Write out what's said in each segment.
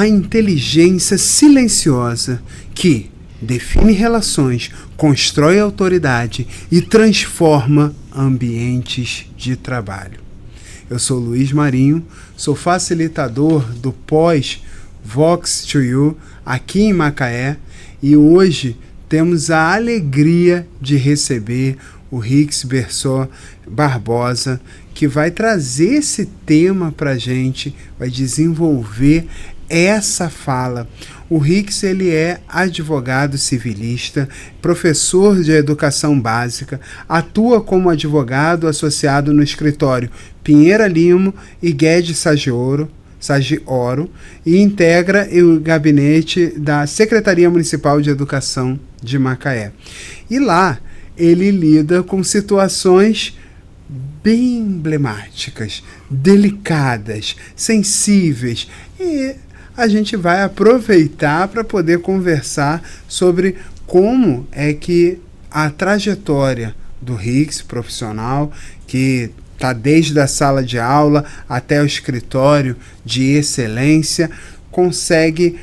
a inteligência silenciosa que define relações, constrói autoridade e transforma ambientes de trabalho. Eu sou Luiz Marinho, sou facilitador do pós Vox to You aqui em Macaé e hoje temos a alegria de receber o Rix Bersot Barbosa, que vai trazer esse tema para a gente, vai desenvolver essa fala. O Rix, ele é advogado civilista, professor de educação básica, atua como advogado associado no escritório Pinheira Limo e Guedes Saggioro e integra o gabinete da Secretaria Municipal de Educação de Macaé. E lá ele lida com situações bem emblemáticas, delicadas, sensíveis, e a gente vai aproveitar para poder conversar sobre como é que a trajetória do Rix profissional, que está desde a sala de aula até o escritório de excelência, consegue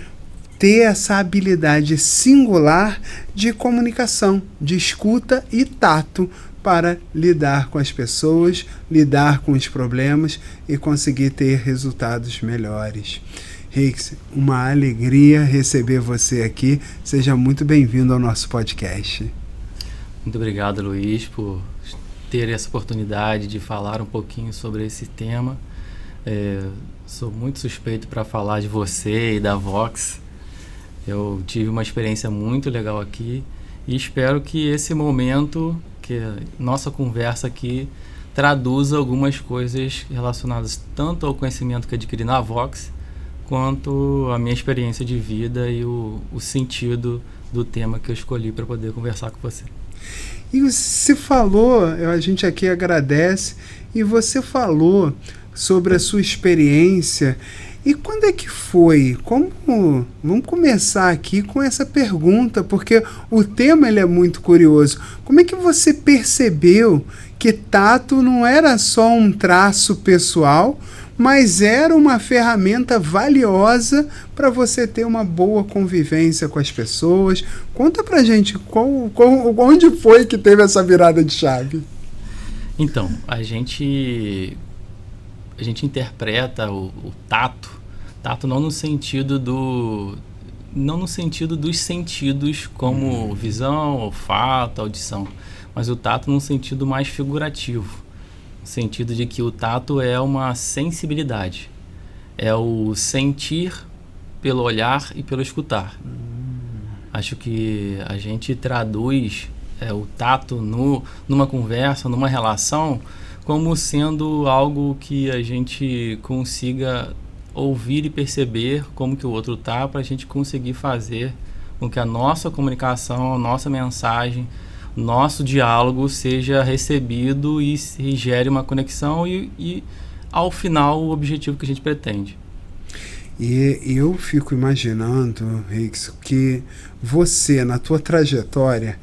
ter essa habilidade singular de comunicação, de escuta e tato para lidar com as pessoas, lidar com os problemas e conseguir ter resultados melhores. Rix, uma alegria receber você aqui. Seja muito bem-vindo ao nosso podcast. Muito obrigado, Luiz, por ter essa oportunidade de falar um pouquinho sobre esse tema. Sou muito suspeito para falar de você e da Vox. Eu tive uma experiência muito legal aqui e espero que esse momento, que nossa conversa aqui, traduza algumas coisas relacionadas tanto ao conhecimento que adquiri na Vox, quanto a minha experiência de vida e o sentido do tema que eu escolhi para poder conversar com você. E você falou, a gente aqui agradece, e você falou sobre a sua experiência. E quando é que foi? Vamos começar aqui com essa pergunta, porque o tema ele é muito curioso. Como é que você percebeu que tato não era só um traço pessoal, mas era uma ferramenta valiosa para você ter uma boa convivência com as pessoas? Conta pra gente onde foi que teve essa virada de chave. Então, a gente interpreta o tato não no sentido dos sentidos como visão, olfato, audição, mas o tato num sentido mais figurativo. No sentido de que o tato é uma sensibilidade, é o sentir pelo olhar e pelo escutar. Acho que a gente traduz o tato numa conversa, numa relação, como sendo algo que a gente consiga ouvir e perceber como que o outro está, para a gente conseguir fazer com que a nossa comunicação, a nossa mensagem, nosso diálogo seja recebido e gere uma conexão e ao final, o objetivo que a gente pretende. E eu fico imaginando, Rix, que você, na tua trajetória,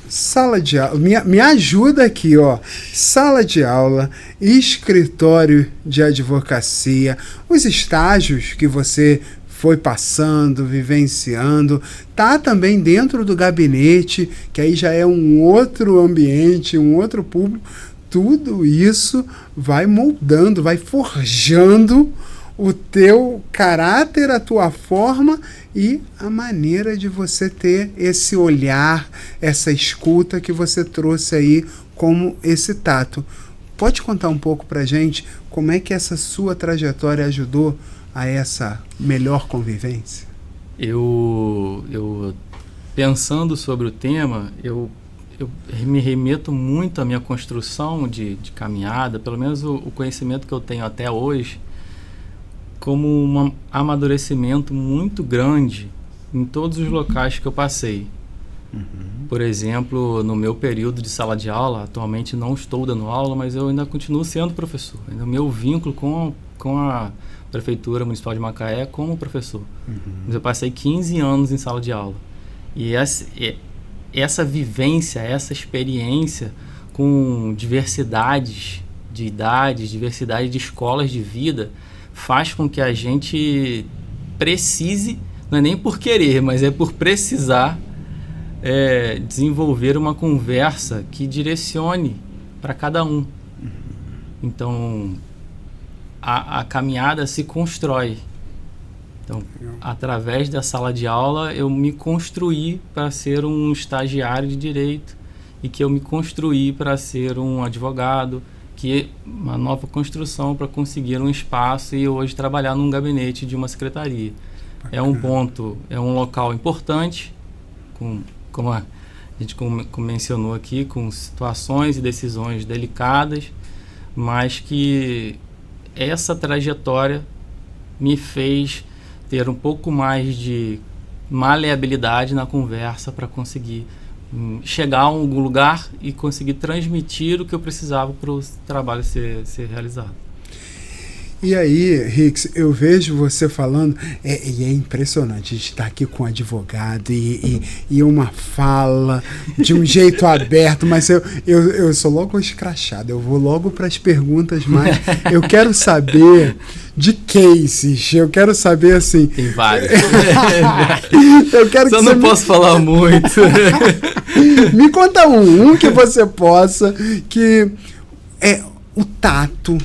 sala de aula, me ajuda aqui, ó. Sala de aula, escritório de advocacia, os estágios que você foi passando, vivenciando, tá também dentro do gabinete, que aí já é um outro ambiente, um outro público. Tudo isso vai moldando, vai forjando o teu caráter, a tua forma e a maneira de você ter esse olhar, essa escuta que você trouxe aí como esse tato. Pode contar um pouco pra gente como é que essa sua trajetória ajudou a essa melhor convivência? Eu pensando sobre o tema, eu me remeto muito à minha construção de caminhada, pelo menos o conhecimento que eu tenho até hoje, como um amadurecimento muito grande em todos os locais que eu passei. Por exemplo, no meu período de sala de aula, atualmente não estou dando aula, mas eu ainda continuo sendo professor. O meu vínculo com a Prefeitura Municipal de Macaé é como professor. Mas eu passei 15 anos em sala de aula. E essa vivência, essa experiência com diversidades de idades, diversidade de escolas de vida, faz com que a gente precise, não é nem por querer, mas é por precisar desenvolver uma conversa que direcione para cada um. Então, a caminhada se constrói. Então, através da sala de aula, eu me construí para ser um estagiário de direito e que eu me construí para ser um advogado, que é uma nova construção para conseguir um espaço e hoje trabalhar num gabinete de uma secretaria. Bacana. É um ponto, é um local importante, como a gente mencionou aqui, com situações e decisões delicadas, mas que essa trajetória me fez ter um pouco mais de maleabilidade na conversa para conseguir chegar a algum lugar e conseguir transmitir o que eu precisava para o trabalho ser realizado. E aí, Rix, eu vejo você falando, e é impressionante, a gente está aqui com um advogado e uma fala de um jeito aberto, mas eu sou logo escrachado, eu vou logo para as perguntas, mas eu quero saber de cases, eu quero saber assim... Tem vários. Eu quero Só não posso falar muito. Me conta um que você possa, que o tato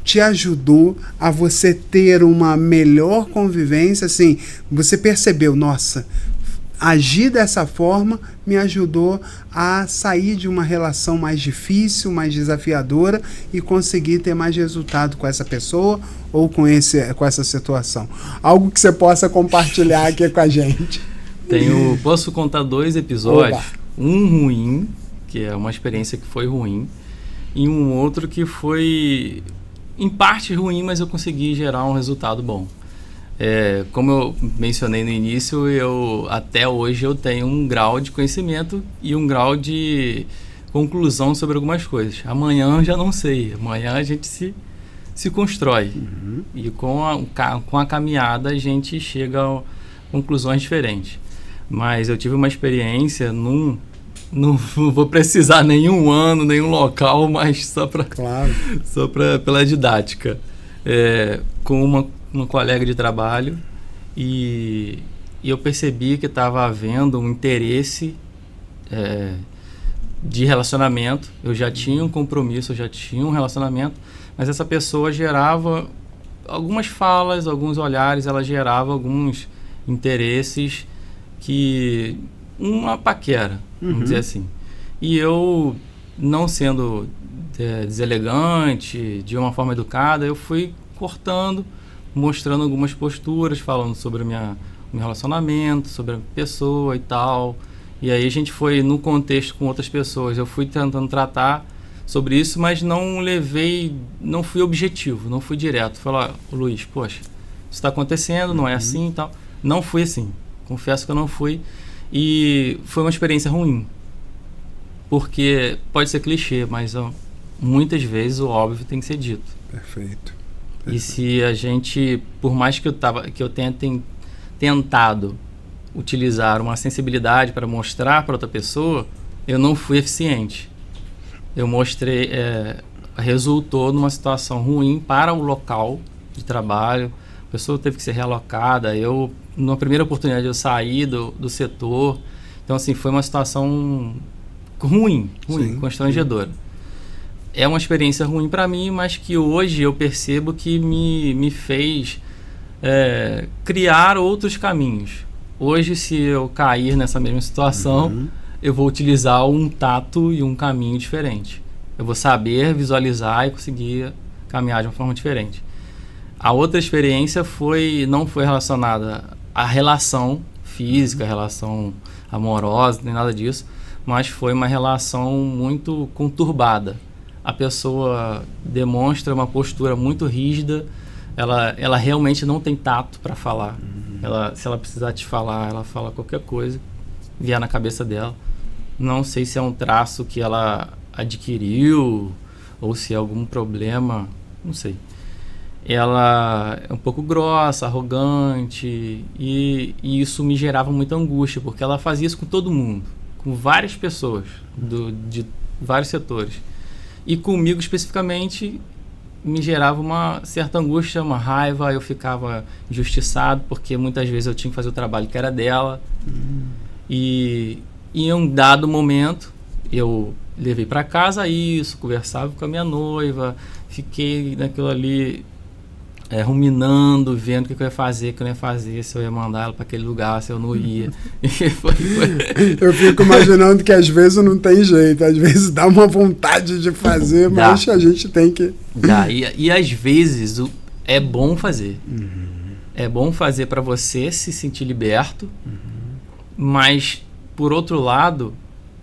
te ajudou a você ter uma melhor convivência, assim, você percebeu, nossa, agir dessa forma me ajudou a sair de uma relação mais difícil, mais desafiadora e conseguir ter mais resultado com essa pessoa ou com essa situação. Algo que você possa compartilhar aqui com a gente. Posso contar 2 episódios. Oba. Um ruim, que é uma experiência que foi ruim, e um outro que foi... em parte ruim, mas eu consegui gerar um resultado bom. Como eu mencionei no início, até hoje eu tenho um grau de conhecimento e um grau de conclusão sobre algumas coisas. Amanhã eu já não sei. Amanhã a gente se constrói. Uhum. E com a caminhada a gente chega a conclusões diferentes. Mas eu tive uma experiência não vou precisar nenhum ano, nenhum local, mas pela didática. Com uma colega de trabalho e eu percebi que estava havendo um interesse de relacionamento. Eu já tinha um compromisso, eu já tinha um relacionamento, mas essa pessoa gerava algumas falas, alguns olhares, ela gerava alguns interesses uma paquera, vamos dizer assim. E eu, não sendo deselegante, de uma forma educada, eu fui cortando, mostrando algumas posturas, falando sobre meu relacionamento, sobre a pessoa e tal. E aí a gente foi no contexto com outras pessoas. Eu fui tentando tratar sobre isso, mas não fui objetivo, não fui direto. Falei, Luiz, poxa, isso está acontecendo, não é assim e tal. Não fui assim, confesso que eu não fui. E foi uma experiência ruim, porque pode ser clichê, mas muitas vezes o óbvio tem que ser dito. Perfeito. E se a gente, por mais que eu tenha tentado utilizar uma sensibilidade para mostrar para outra pessoa, eu não fui eficiente. Eu mostrei, resultou numa situação ruim para o local de trabalho. A pessoa teve que ser realocada. Na primeira oportunidade, eu saí do setor. Então, assim, foi uma situação ruim, constrangedora. É uma experiência ruim para mim, mas que hoje eu percebo que me fez criar outros caminhos. Hoje, se eu cair nessa mesma situação, eu vou utilizar um tato e um caminho diferente. Eu vou saber visualizar e conseguir caminhar de uma forma diferente. A outra experiência não foi relacionada à relação física, relação amorosa, nem nada disso, mas foi uma relação muito conturbada. A pessoa demonstra uma postura muito rígida, ela realmente não tem tato para falar. Se ela precisar te falar, ela fala qualquer coisa, vier na cabeça dela. Não sei se é um traço que ela adquiriu ou se é algum problema, não sei. Ela é um pouco grossa, arrogante, e isso me gerava muita angústia, porque ela fazia isso com todo mundo, com várias pessoas de vários setores. E comigo especificamente, me gerava uma certa angústia, uma raiva, eu ficava injustiçado, porque muitas vezes eu tinha que fazer o trabalho que era dela. E em um dado momento, eu levei para casa isso, conversava com a minha noiva, fiquei naquilo ali, ruminando, vendo o que eu ia fazer, o que eu não ia fazer, se eu ia mandar ela para aquele lugar, se eu não ia. Eu fico imaginando que às vezes não tem jeito, às vezes dá uma vontade de fazer, mas a gente tem que... Dá. E às vezes é bom fazer. É bom fazer para você se sentir liberto, mas, por outro lado,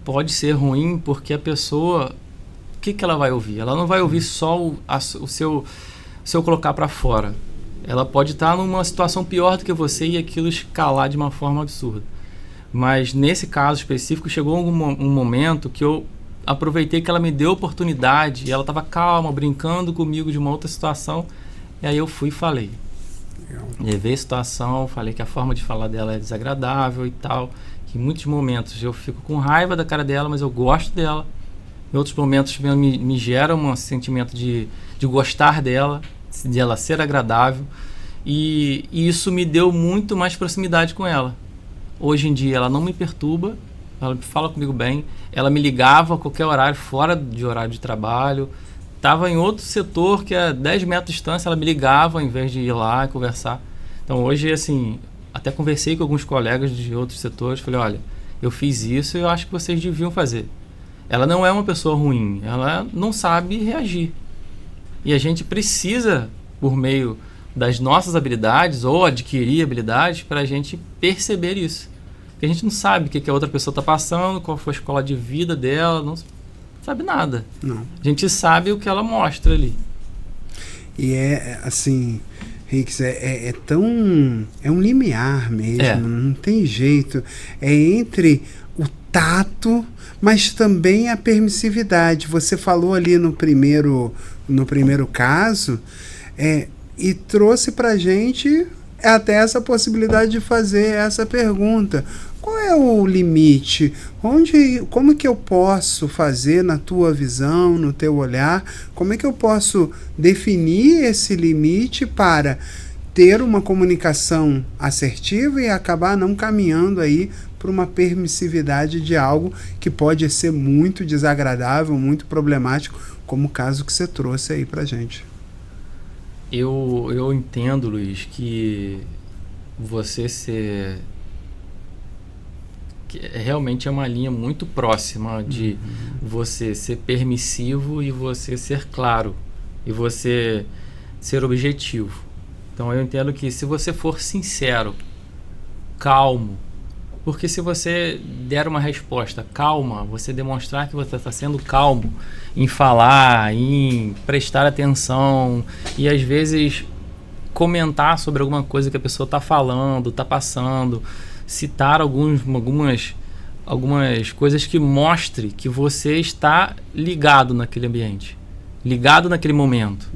pode ser ruim porque a pessoa... O que ela vai ouvir? Ela não vai ouvir só o seu colocar para fora. Ela pode estar numa situação pior do que você e aquilo escalar de uma forma absurda. Mas nesse caso específico, chegou um momento que eu aproveitei que ela me deu oportunidade e ela estava calma, brincando comigo de uma outra situação. E aí eu fui e falei. Levei a situação, falei que a forma de falar dela é desagradável e tal. Que em muitos momentos eu fico com raiva da cara dela, mas eu gosto dela. Em outros momentos me gera um sentimento de gostar dela, de ela ser agradável, e isso me deu muito mais proximidade com ela. Hoje em dia ela não me perturba, ela fala comigo bem, ela me ligava a qualquer horário, fora de horário de trabalho, estava em outro setor que é 10 metros de distância, ela me ligava ao invés de ir lá e conversar. Então hoje, assim, até conversei com alguns colegas de outros setores, falei, olha, eu fiz isso e eu acho que vocês deviam fazer. Ela não é uma pessoa ruim, ela não sabe reagir. E a gente precisa, por meio das nossas habilidades, ou adquirir habilidades, para a gente perceber isso. Porque a gente não sabe o que a outra pessoa está passando, qual foi a escola de vida dela, não sabe nada. Não. A gente sabe o que ela mostra ali. E assim, Rix, é um limiar mesmo, não tem jeito. É entre o tato, mas também a permissividade. Você falou ali no primeiro caso, e trouxe para a gente até essa possibilidade de fazer essa pergunta. Qual é o limite? Como é que eu posso fazer, na tua visão, no teu olhar, como é que eu posso definir esse limite para ter uma comunicação assertiva e acabar não caminhando aí para uma permissividade de algo que pode ser muito desagradável, muito problemático, como o caso que você trouxe aí para a gente? Eu entendo, Luiz, que você ser... que realmente é uma linha muito próxima de você ser permissivo e você ser claro, e você ser objetivo. Então eu entendo que se você for sincero, calmo, porque se você der uma resposta calma, você demonstrar que você está sendo calmo em falar, em prestar atenção e às vezes comentar sobre alguma coisa que a pessoa está falando, está passando, citar algumas coisas que mostre que você está ligado naquele ambiente, ligado naquele momento.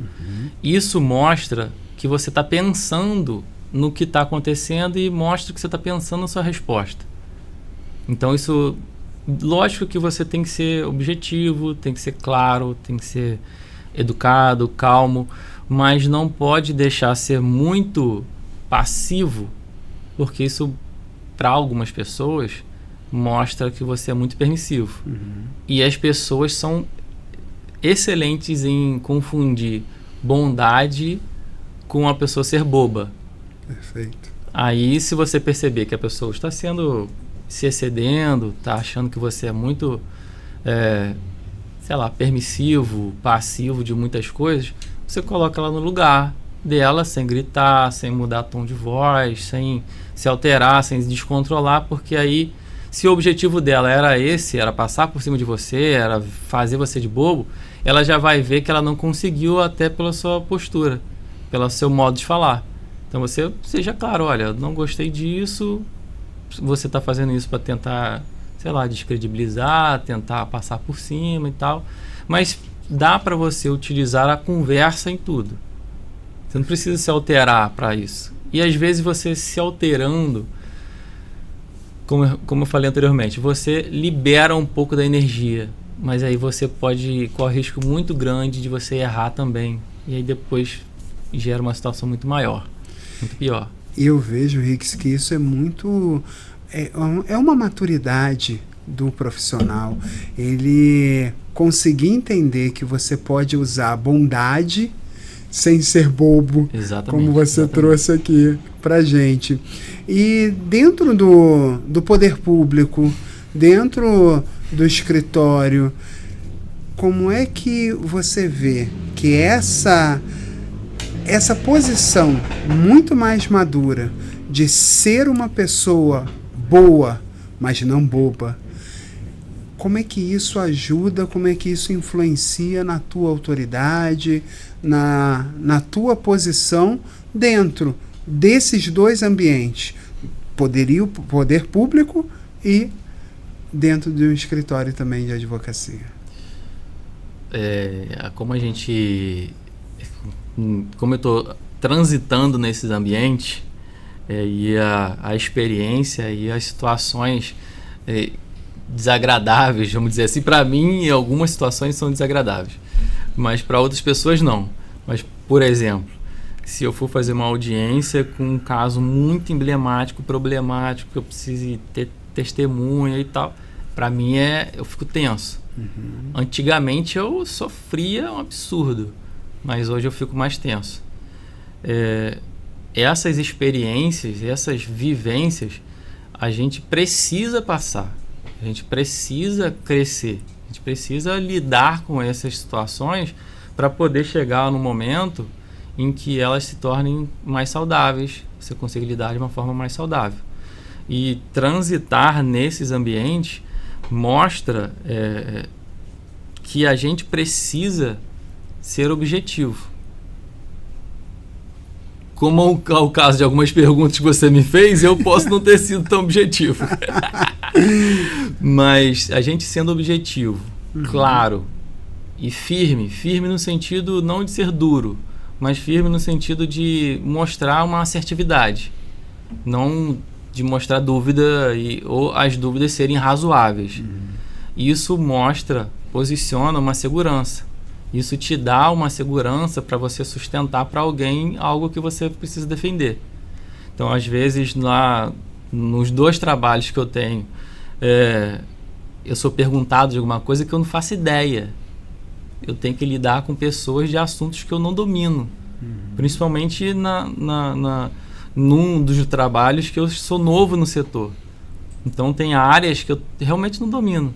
Isso mostra que você está pensando no que está acontecendo e mostra que você está pensando na sua resposta. Então isso, lógico que você tem que ser objetivo, tem que ser claro, tem que ser educado, calmo, mas não pode deixar ser muito passivo, porque isso, para algumas pessoas, mostra que você é muito permissivo. E as pessoas são excelentes em confundir bondade com a pessoa ser boba. Perfeito. Aí, se você perceber que a pessoa está se excedendo, está achando que você é muito, permissivo, passivo de muitas coisas, você coloca ela no lugar dela, sem gritar, sem mudar tom de voz, sem se alterar, sem se descontrolar, porque aí, se o objetivo dela era passar por cima de você, era fazer você de bobo, ela já vai ver que ela não conseguiu até pela sua postura, pelo seu modo de falar. Então você seja claro, olha, não gostei disso, você está fazendo isso para tentar, descredibilizar, tentar passar por cima e tal, mas dá para você utilizar a conversa em tudo. Você não precisa se alterar para isso. E às vezes você se alterando, como eu falei anteriormente, você libera um pouco da energia, mas aí você corre risco muito grande de você errar também. e aí depois gera uma situação muito maior, muito pior. E eu vejo, Rix, que isso é muito... É uma maturidade do profissional. Ele conseguir entender que você pode usar a bondade sem ser bobo, Exatamente, como você trouxe aqui pra gente. E dentro do poder público, dentro do escritório, como é que você vê que essa posição muito mais madura de ser uma pessoa boa, mas não boba, como é que isso ajuda, como é que isso influencia na tua autoridade, na tua posição dentro desses dois ambientes, poder público e dentro de um escritório também de advocacia? Como eu estou transitando nesses ambientes, e a experiência e as situações desagradáveis, vamos dizer assim, para mim algumas situações são desagradáveis, mas para outras pessoas não. Mas, por exemplo, se eu for fazer uma audiência com um caso muito emblemático, problemático, que eu precise ter testemunha e tal, para mim eu fico tenso. Antigamente eu sofria um absurdo, mas hoje eu fico mais tenso. Essas experiências, essas vivências, a gente precisa passar, a gente precisa crescer, a gente precisa lidar com essas situações para poder chegar no momento em que elas se tornem mais saudáveis, você consiga lidar de uma forma mais saudável. E transitar nesses ambientes mostra que a gente precisa ser objetivo. Como é o caso de algumas perguntas que você me fez, eu posso não ter sido tão objetivo. Mas a gente sendo objetivo, claro, e firme no sentido não de ser duro, mas firme no sentido de mostrar uma assertividade, não de mostrar dúvida ou as dúvidas serem razoáveis. Isso posiciona uma segurança. Isso te dá uma segurança para você sustentar para alguém algo que você precisa defender. Então, às vezes, nos 2 trabalhos que eu tenho, eu sou perguntado de alguma coisa que eu não faço ideia. Eu tenho que lidar com pessoas de assuntos que eu não domino. Principalmente num dos trabalhos que eu sou novo no setor. Então, tem áreas que eu realmente não domino.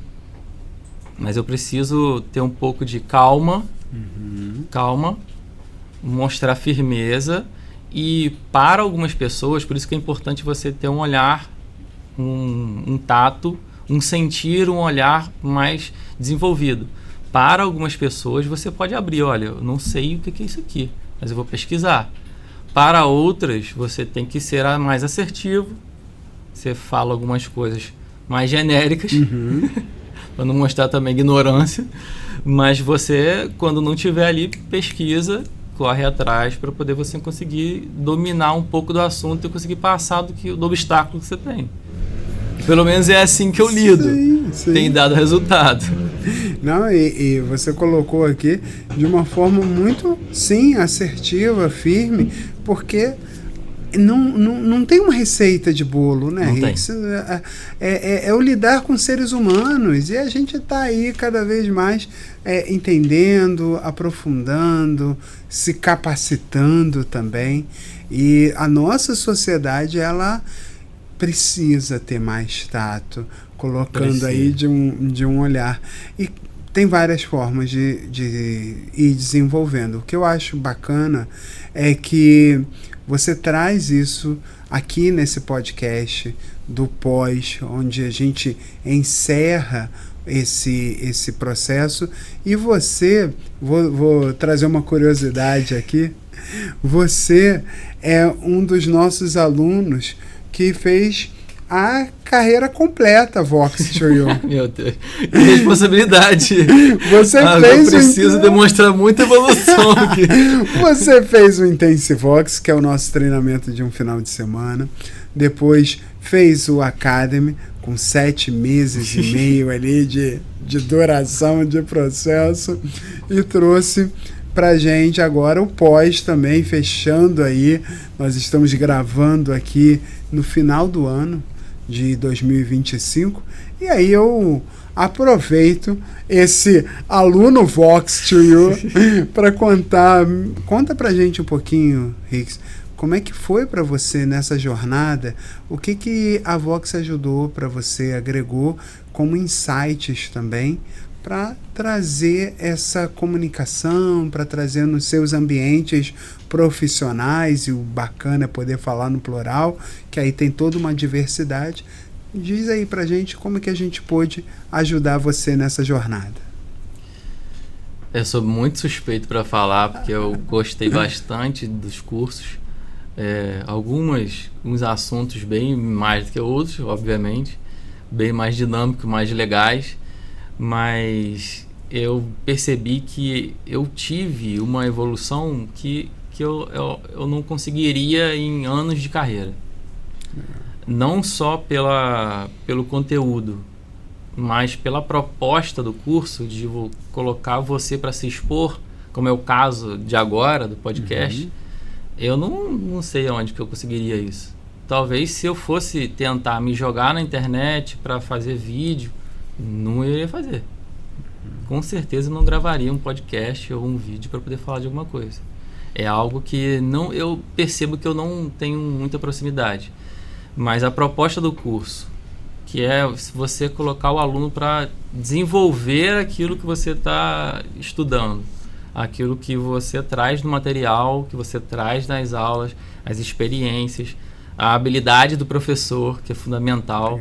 Mas eu preciso ter um pouco de calma, mostrar firmeza, e para algumas pessoas, por isso que é importante você ter um olhar, um tato, um sentir, um olhar mais desenvolvido. Para algumas pessoas você pode abrir, olha, eu não sei o que é isso aqui, mas eu vou pesquisar. Para outras você tem que ser mais assertivo, você fala algumas coisas mais genéricas, para não mostrar também ignorância, mas você, quando não estiver ali, pesquisa, corre atrás para poder você conseguir dominar um pouco do assunto e conseguir passar do obstáculo que você tem. Pelo menos é assim que eu lido. Sim. Tem dado resultado. Não, e você colocou aqui de uma forma muito, sim, assertiva, firme, porque não tem uma receita de bolo, né, Rix? É o lidar com seres humanos, e a gente está aí cada vez mais entendendo, aprofundando, se capacitando também. E a nossa sociedade, ela precisa ter mais tato, colocando aí de um olhar. E tem várias formas de ir desenvolvendo. O que eu acho bacana é que você traz isso aqui nesse podcast do Pós, onde a gente encerra esse processo. E você, vou trazer uma curiosidade aqui, você é um dos nossos alunos que fez a carreira completa Vox to You. Meu Deus, que responsabilidade. Você fez eu preciso demonstrar muita evolução aqui. Você fez o Intensivox, que é o nosso treinamento de um final de semana. Depois fez o Academy, com 7 meses e meio ali de duração de processo, e trouxe pra gente agora o pós também, fechando aí. Nós estamos gravando aqui no final do ano de 2025. E aí eu aproveito esse aluno Vox to You para conta pra gente um pouquinho, Hicks, como é que foi para você nessa jornada? O que a Vox ajudou para você, agregou como insights também para trazer essa comunicação, para trazer nos seus ambientes profissionais, e o bacana é poder falar no plural, que aí tem toda uma diversidade. Diz aí pra gente como é que a gente pôde ajudar você nessa jornada. Eu sou muito suspeito para falar, porque eu gostei bastante dos cursos. Alguns assuntos bem mais do que outros, obviamente, bem mais dinâmicos, mais legais, mas eu percebi que eu tive uma evolução que eu não conseguiria em anos de carreira. Não só pelo conteúdo, mas pela proposta do curso de colocar você para se expor, como é o caso de agora, do podcast. Eu não sei onde que eu conseguiria isso. Talvez se eu fosse tentar me jogar na internet para fazer vídeo, não iria fazer. Com certeza não gravaria um podcast ou um vídeo para poder falar de alguma coisa. É algo que eu percebo que eu não tenho muita proximidade. Mas a proposta do curso, que é você colocar o aluno para desenvolver aquilo que você está estudando, aquilo que você traz no material, que você traz nas aulas, as experiências, a habilidade do professor, que é fundamental.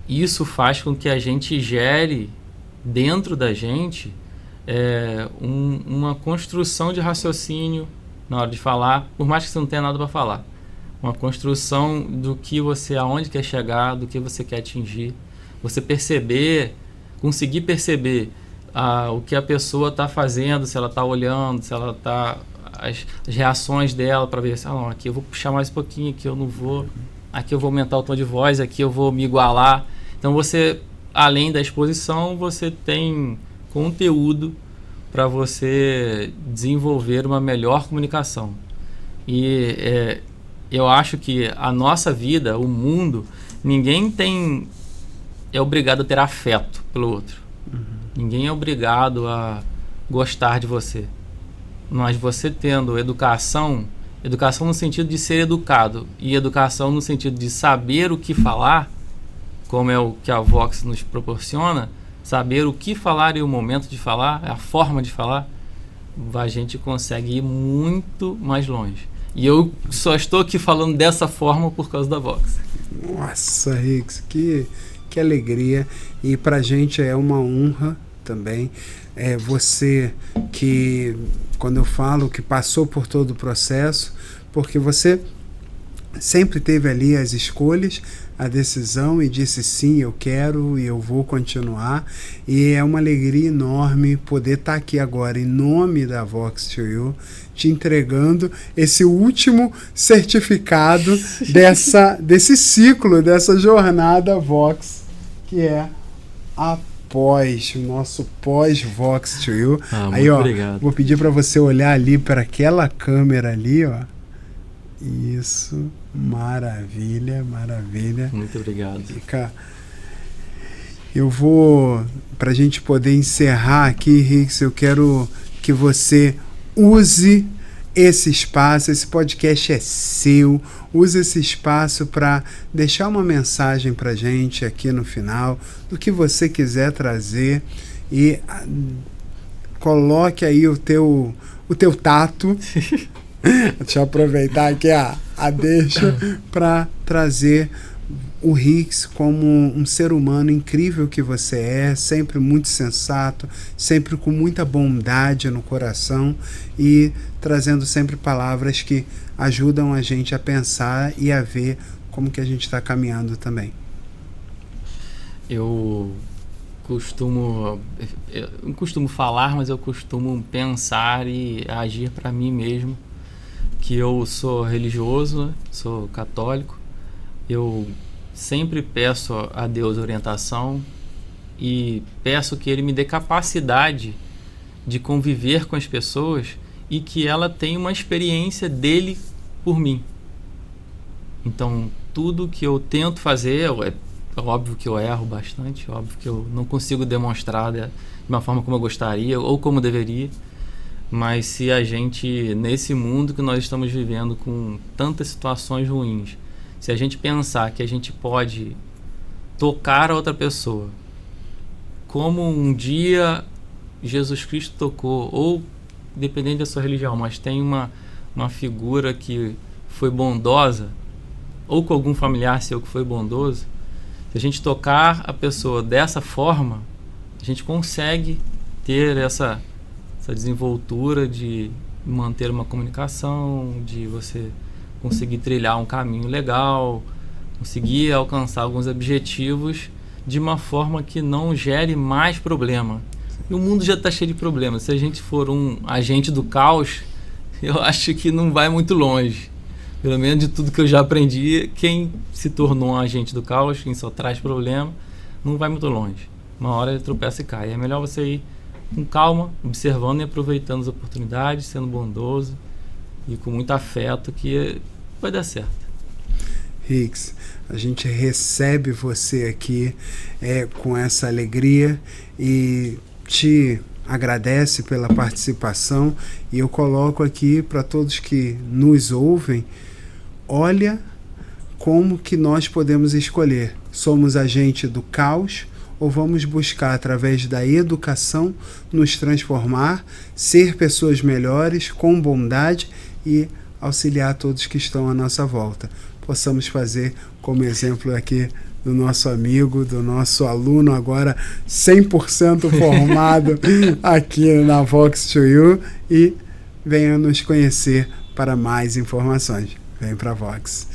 Isso faz com que a gente gere dentro da gente uma construção de raciocínio na hora de falar, por mais que você não tenha nada para falar. Uma construção do que aonde quer chegar, do que você quer atingir. Você conseguir perceber o que a pessoa está fazendo, se ela está olhando, se ela está... As reações dela para ver, não, aqui eu vou puxar mais um pouquinho, aqui eu não vou... Aqui eu vou aumentar o tom de voz, aqui eu vou me igualar. Então você, além da exposição, você tem conteúdo para você desenvolver uma melhor comunicação. E eu acho que a nossa vida, o mundo, ninguém é obrigado a ter afeto pelo outro. Ninguém é obrigado a gostar de você. Mas você tendo educação no sentido de ser educado, e educação no sentido de saber o que falar, como é o que a Vox nos proporciona, saber o que falar e o momento de falar, a forma de falar, a gente consegue ir muito mais longe. E eu só estou aqui falando dessa forma por causa da Vox. Nossa, Hicks, que alegria. E pra gente é uma honra também. Você que, quando eu falo que passou por todo o processo, porque você sempre teve ali as escolhas, a decisão e disse sim, eu quero e eu vou continuar. E é uma alegria enorme poder estar aqui agora em nome da Vox to You, te entregando esse último certificado desse ciclo, dessa jornada Vox, que é o nosso pós-Vox to You. Aí, ó, obrigado. Vou pedir para você olhar ali para aquela câmera ali, ó. Isso, maravilha, maravilha. Muito obrigado. Eu vou, para a gente poder encerrar aqui, Hicks, eu quero que você use esse espaço, esse podcast é seu, use esse espaço para deixar uma mensagem para a gente aqui no final, do que você quiser trazer, e coloque aí o teu tato. Deixa eu aproveitar aqui a deixa para trazer o Hicks como um ser humano incrível que você é, sempre muito sensato, sempre com muita bondade no coração e trazendo sempre palavras que ajudam a gente a pensar e a ver como que a gente está caminhando também. Eu não costumo falar, mas eu costumo pensar e agir para mim mesmo, que eu sou religioso, né? Sou católico, eu sempre peço a Deus orientação e peço que Ele me dê capacidade de conviver com as pessoas e que ela tem uma experiência dele por mim. Então, tudo que eu tento fazer, é óbvio que eu erro bastante, óbvio que eu não consigo demonstrar de uma forma como eu gostaria ou como deveria, mas se a gente, nesse mundo que nós estamos vivendo com tantas situações ruins, se a gente pensar que a gente pode tocar a outra pessoa, como um dia Jesus Cristo tocou, ou dependendo da sua religião, mas tem uma figura que foi bondosa, ou com algum familiar seu que foi bondoso, se a gente tocar a pessoa dessa forma, a gente consegue ter essa desenvoltura de manter uma comunicação, de você conseguir trilhar um caminho legal, conseguir alcançar alguns objetivos de uma forma que não gere mais problema. E o mundo já está cheio de problemas. Se a gente for um agente do caos, eu acho que não vai muito longe. Pelo menos de tudo que eu já aprendi, quem se tornou um agente do caos, quem só traz problema, não vai muito longe. Uma hora ele tropeça e cai. É melhor você ir com calma, observando e aproveitando as oportunidades, sendo bondoso e com muito afeto, que vai dar certo. Hicks, a gente recebe você aqui com essa alegria e te agradece pela participação, e eu coloco aqui para todos que nos ouvem: olha como que nós podemos escolher. Somos agente do caos ou vamos buscar, através da educação, nos transformar, ser pessoas melhores, com bondade e auxiliar todos que estão à nossa volta. Possamos fazer como exemplo aqui do nosso amigo, do nosso aluno, agora 100% formado aqui na Vox2U, e venha nos conhecer para mais informações. Vem para a Vox.